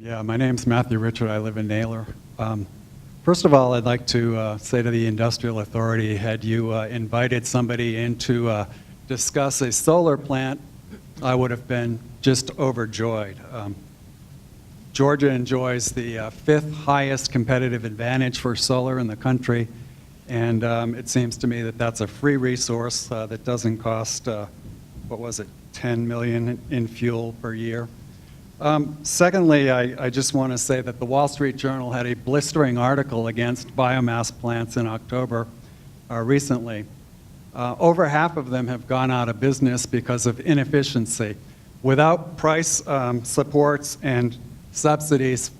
Yeah, my name's Matthew Richard. I live in Naylor. First of all, I'd like to say to the Industrial Authority, had you invited somebody in to discuss a solar plant, I would have been just overjoyed. Georgia enjoys the fifth highest competitive advantage for solar in the country, and it seems to me that that's a free resource that doesn't cost, what was it, $10 million in fuel per year. Secondly, I just want to say that the Wall Street Journal had a blistering article against biomass plants in October recently. Over half of them have gone out of business because of inefficiency. Without price supports and subsidies,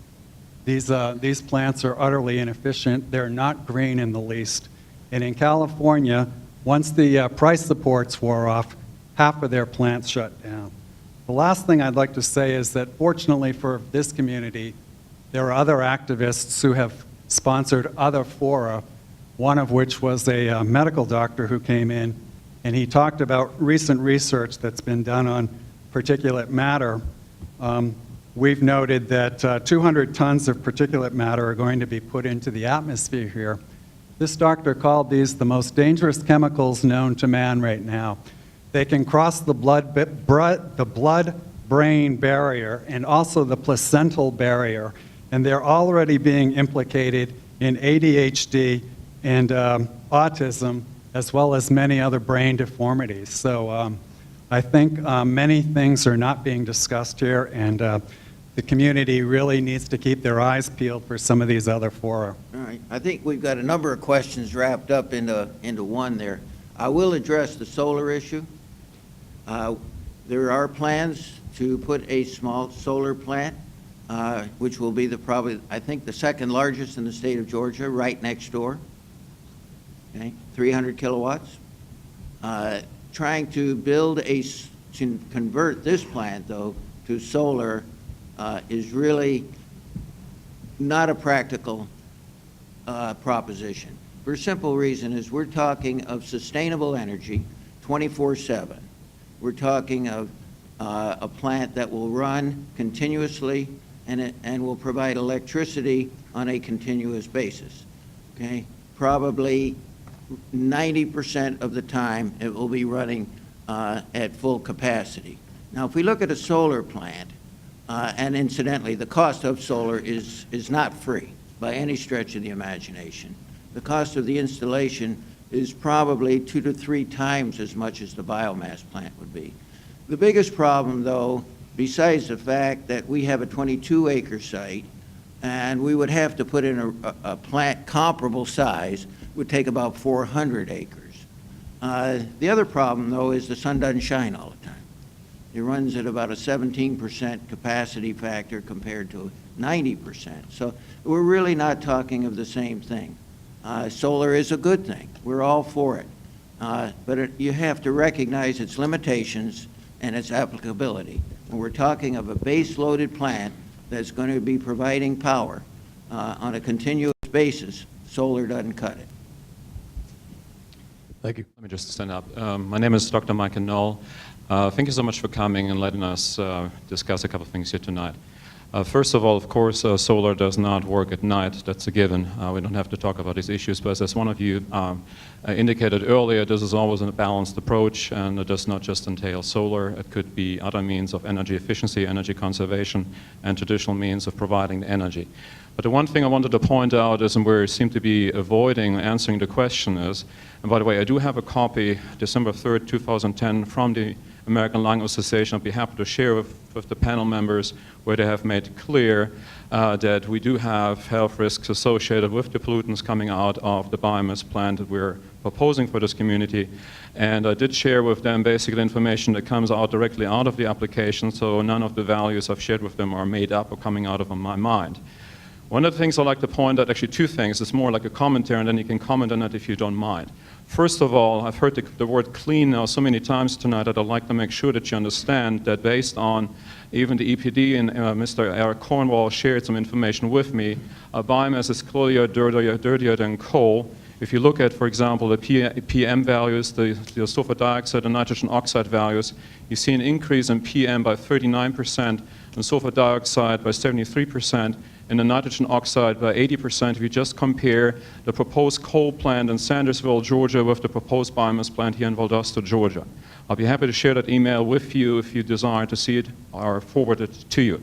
these plants are utterly inefficient. They're not green in the least. And in California, once the price supports wore off, half of their plants shut down. The last thing I'd like to say is that fortunately for this community, there are other activists who have sponsored other fora, one of which was a medical doctor who came in, and he talked about recent research that's been done on particulate matter. We've noted that 200 tons of particulate matter are going to be put into the atmosphere here. This doctor called these the most dangerous chemicals known to man right now. They can cross the blood-brain barrier and also the placental barrier, and they're already being implicated in ADHD and autism, as well as many other brain deformities. So I think many things are not being discussed here, and the community really needs to keep their eyes peeled for some of these other fora. All right. I think we've got a number of questions wrapped up into one there. I will address the solar issue. There are plans to put a small solar plant, which will be probably, I think, the second largest in the state of Georgia, right next door. Okay, 300 kilowatts. Trying to to convert this plant, though, to solar is really not a practical proposition. For a simple reason is we're talking of sustainable energy 24/7. We're talking of a plant that will run continuously and will provide electricity on a continuous basis. Okay, probably 90% of the time it will be running at full capacity. Now, if we look at a solar plant, and incidentally, the cost of solar is not free by any stretch of the imagination. The cost of the installation is probably 2 to 3 times as much as the biomass plant would be. The biggest problem, though, besides the fact that we have a 22-acre site, and we would have to put in a plant comparable size, would take about 400 acres. The other problem, though, is the sun doesn't shine all the time. It runs at about a 17% capacity factor compared to 90%. So we're really not talking of the same thing. Solar is a good thing. We're all for it. But you have to recognize its limitations and its applicability. When we're talking of a base-loaded plant that's going to be providing power on a continuous basis, solar doesn't cut it. Thank you. Let me just stand up. My name is Dr. Michael Knoll. Thank you so much for coming and letting us discuss a couple of things here tonight. First of all, of course, solar does not work at night. That's a given. We don't have to talk about these issues, but as one of you indicated earlier, this is always a balanced approach, and it does not just entail solar. It could be other means of energy efficiency, energy conservation, and traditional means of providing the energy. But the one thing I wanted to point out is, and where we seem to be avoiding answering the question is, and by the way, I do have a copy, December 3rd, 2010, from the American Lung Association. I'd be happy to share with the panel members, where they have made clear that we do have health risks associated with the pollutants coming out of the biomass plant that we're proposing for this community. And I did share with them basically information that comes out directly out of the application, so none of the values I've shared with them are made up or coming out of my mind. One of the things I'd like to point out, actually 2 things, it's more like a commentary, and then you can comment on it if you don't mind. First of all, I've heard the word clean now so many times tonight that I'd like to make sure that you understand that based on even the EPD and Mr. Eric Cornwall shared some information with me, biomass is clearly dirtier than coal. If you look at, for example, the PM values, the sulfur dioxide and nitrogen oxide values, you see an increase in PM by 39% and sulfur dioxide by 73%, and the nitrogen oxide by 80% if you just compare the proposed coal plant in Sandersville, Georgia with the proposed biomass plant here in Valdosta, Georgia. I'll be happy to share that email with you if you desire to see it or forward it to you.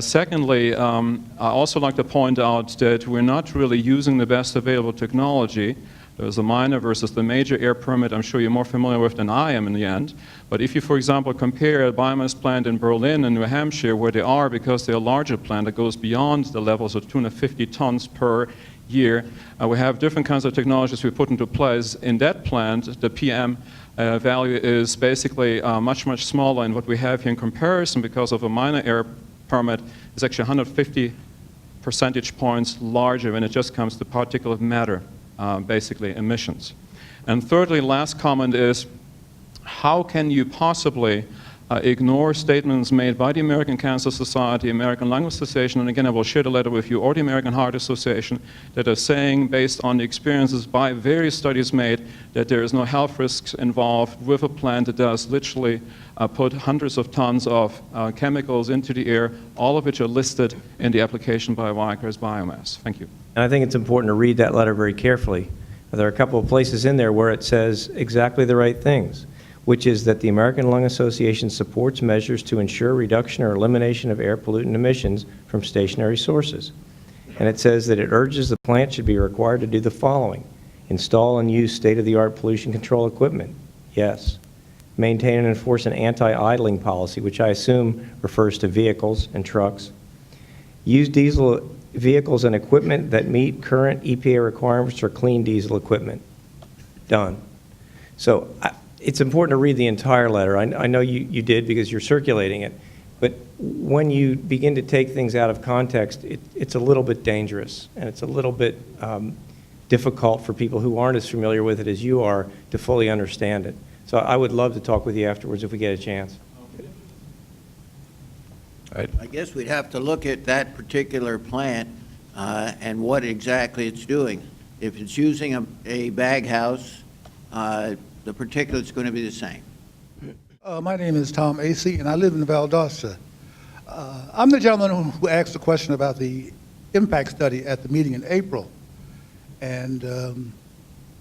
Secondly, I also like to point out that we're not really using the best available technology. There's a minor versus the major air permit I'm sure you're more familiar with than I am in the end. But if you, for example, compare a biomass plant in Berlin and New Hampshire, where they are, because they're a larger plant that goes beyond the levels of 250 tons per year, we have different kinds of technologies we put into place. In that plant, the PM value is basically much, much smaller, and what we have here in comparison, because of a minor air permit, is actually 150 percentage points larger when it just comes to particulate matter, basically emissions. And thirdly, last comment is, how can you possibly ignore statements made by the American Cancer Society, American Lung Association, and again I will share the letter with you, or the American Heart Association, that are saying, based on the experiences by various studies made, that there is no health risks involved with a plant that does literally put hundreds of tons of chemicals into the air, all of which are listed in the application by Vicar as biomass. Thank you. And I think it's important to read that letter very carefully. There are a couple of places in there where it says exactly the right things, which is that the American Lung Association supports measures to ensure reduction or elimination of air pollutant emissions from stationary sources. And it says that it urges the plant should be required to do the following: install and use state-of-the-art pollution control equipment. Yes. Maintain and enforce an anti-idling policy, which I assume refers to vehicles and trucks. Use diesel vehicles and equipment that meet current EPA requirements for clean diesel equipment. Done. So it's important to read the entire letter. I know you did because you're circulating it, but when you begin to take things out of context, it's a little bit dangerous, and it's a little bit difficult for people who aren't as familiar with it as you are to fully understand it. So I would love to talk with you afterwards if we get a chance. I guess we'd have to look at that particular plant and what exactly it's doing. If it's using a bag house, the particulate's going to be the same. My name is Tom Acey, and I live in Valdosta. I'm the gentleman who asked the question about the impact study at the meeting in April. And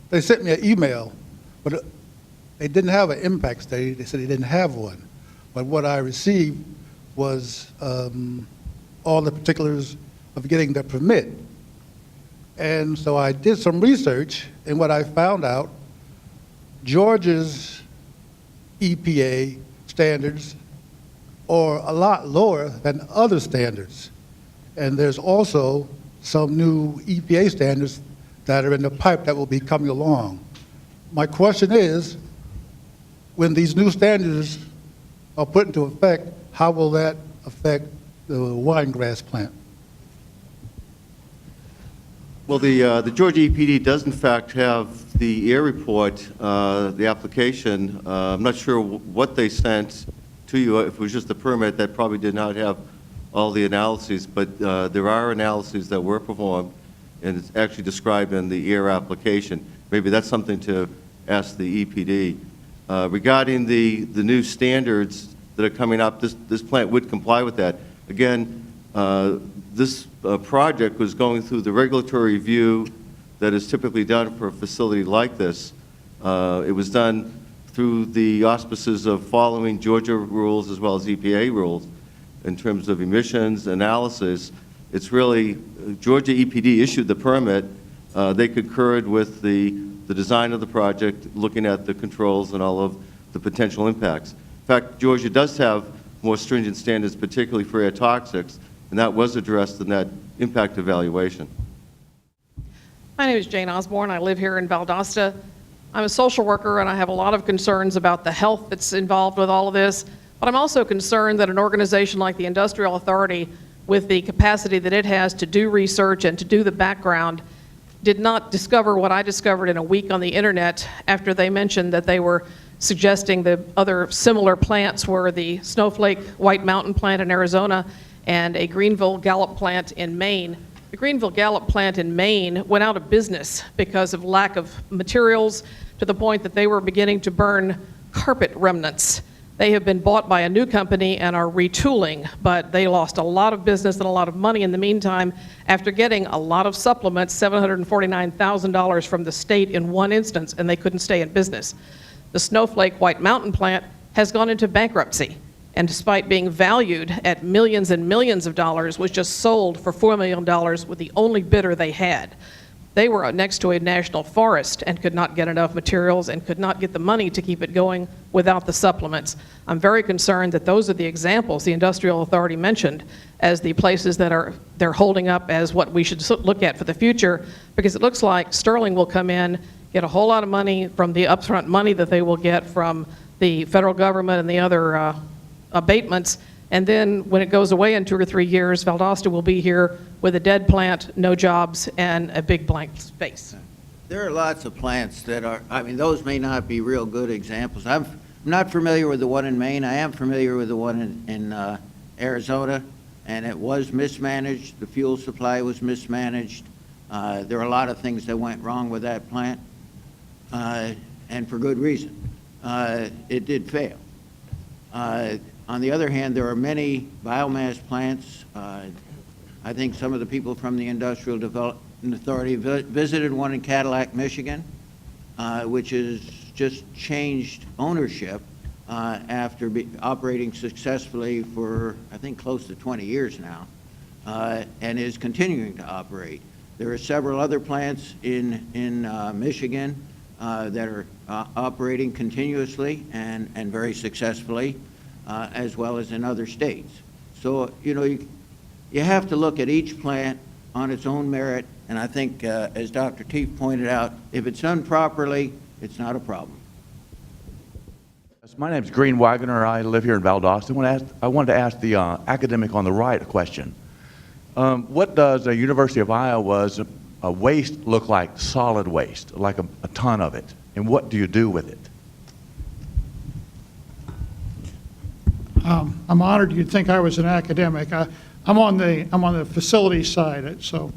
they sent me an email, but they didn't have an impact study. They said they didn't have one. But what I received was all the particulars of getting the permit. And so I did some research, and what I found out, Georgia's EPA standards are a lot lower than other standards. And there's also some new EPA standards that are in the pipe that will be coming along. My question is, when these new standards are put into effect, how will that affect the winegrass plant? Well, the Georgia EPD does in fact have the air report, the application. I'm not sure what they sent to you. If it was just the permit, that probably did not have all the analyses, but there are analyses that were performed, and it's actually described in the air application. Maybe that's something to ask the EPD. Regarding the new standards that are coming up, this plant would comply with that. Again, this project was going through the regulatory review that is typically done for a facility like this. It was done through the auspices of following Georgia rules as well as EPA rules in terms of emissions analysis. It's really, Georgia EPD issued the permit. They concurred with the design of the project, looking at the controls and all of the potential impacts. In fact, Georgia does have more stringent standards, particularly for air toxics, and that was addressed in that impact evaluation. My name is Jane Osborne. I live here in Valdosta. I'm a social worker, and I have a lot of concerns about the health that's involved with all of this, but I'm also concerned that an organization like the Industrial Authority, with the capacity that it has to do research and to do the background, did not discover what I discovered in a week on the internet after they mentioned that they were suggesting the other similar plants were the Snowflake White Mountain plant in Arizona and a Greenville Gallup plant in Maine. The Greenville Gallup plant in Maine went out of business because of lack of materials, to the point that they were beginning to burn carpet remnants They have been bought by a new company and are retooling, but they lost a lot of business and a lot of money in the meantime after getting a lot of supplements, $749,000 from the state in one instance, and they couldn't stay in business. The Snowflake White Mountain plant has gone into bankruptcy, and despite being valued at millions and millions of dollars, was just sold for $4 million with the only bidder they had. They were next to a national forest and could not get enough materials and could not get the money to keep it going without the supplements. I'm very concerned that those are the examples the Industrial Authority mentioned as the places that they're holding up as what we should look at for the future, because it looks like Sterling will come in, get a whole lot of money from the upfront money that they will get from the federal government and the other abatements, and then when it goes away in 2 or 3 years, Valdosta will be here with a dead plant, no jobs, and a big blank space. There are lots of plants that are, I mean, those may not be real good examples. I'm not familiar with the one in Maine. I am familiar with the one in Arizona, and it was mismanaged. The fuel supply was mismanaged. There are a lot of things that went wrong with that plant, and for good reason. It did fail. On the other hand, there are many biomass plants. I think some of the people from the Industrial Development Authority visited one in Cadillac, Michigan, which has just changed ownership after operating successfully for, I think, close to 20 years now, and is continuing to operate. There are several other plants in Michigan that are operating continuously and very successfully, as well as in other states. So, you know, you have to look at each plant on its own merit, and I think, as Dr. Teef pointed out, if it's done properly, it's not a problem. My name is Green Wagoner. I live here in Valdosta. I wanted to ask the academic on the right a question. What does a University of Iowa's waste look like, solid waste, like a ton of it? And what do you do with it? I'm honored you'd think I was an academic. I'm on the facilities side, so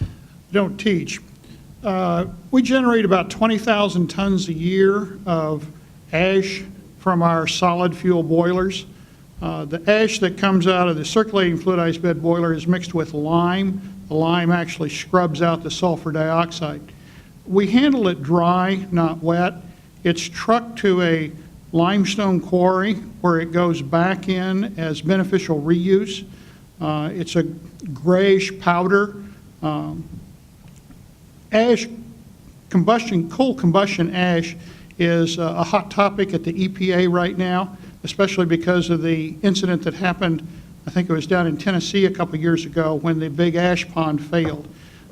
I don't teach. We generate about 20,000 tons a year of ash from our solid fuel boilers. The ash that comes out of the circulating fluidized bed boiler is mixed with lime. The lime actually scrubs out the sulfur dioxide. We handle it dry, not wet. It's trucked to a limestone quarry where it goes back in as beneficial reuse. It's a grayish powder. Ash combustion, coal combustion ash is a hot topic at the EPA right now, especially because of the incident that happened, I think it was down in Tennessee a couple years ago when the big ash pond failed.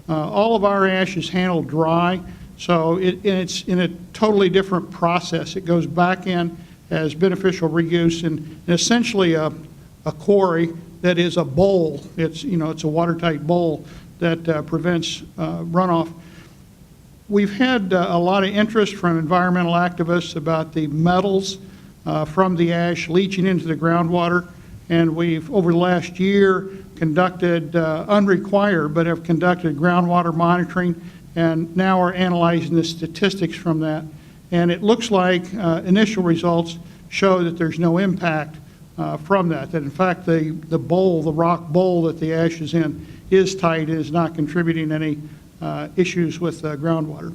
All of our ash is handled dry, so it's in a totally different process. It goes back in as beneficial reuse and essentially a quarry that is a bowl. It's a watertight bowl that prevents runoff. We've had a lot of interest from environmental activists about the metals from the ash leaching into the groundwater, and we've, over the last year, conducted, unrequired, but have conducted groundwater monitoring, and now are analyzing the statistics from that. And it looks like initial results show that there's no impact from that in fact the bowl, the rock bowl that the ash is in, is tight and is not contributing any issues with groundwater.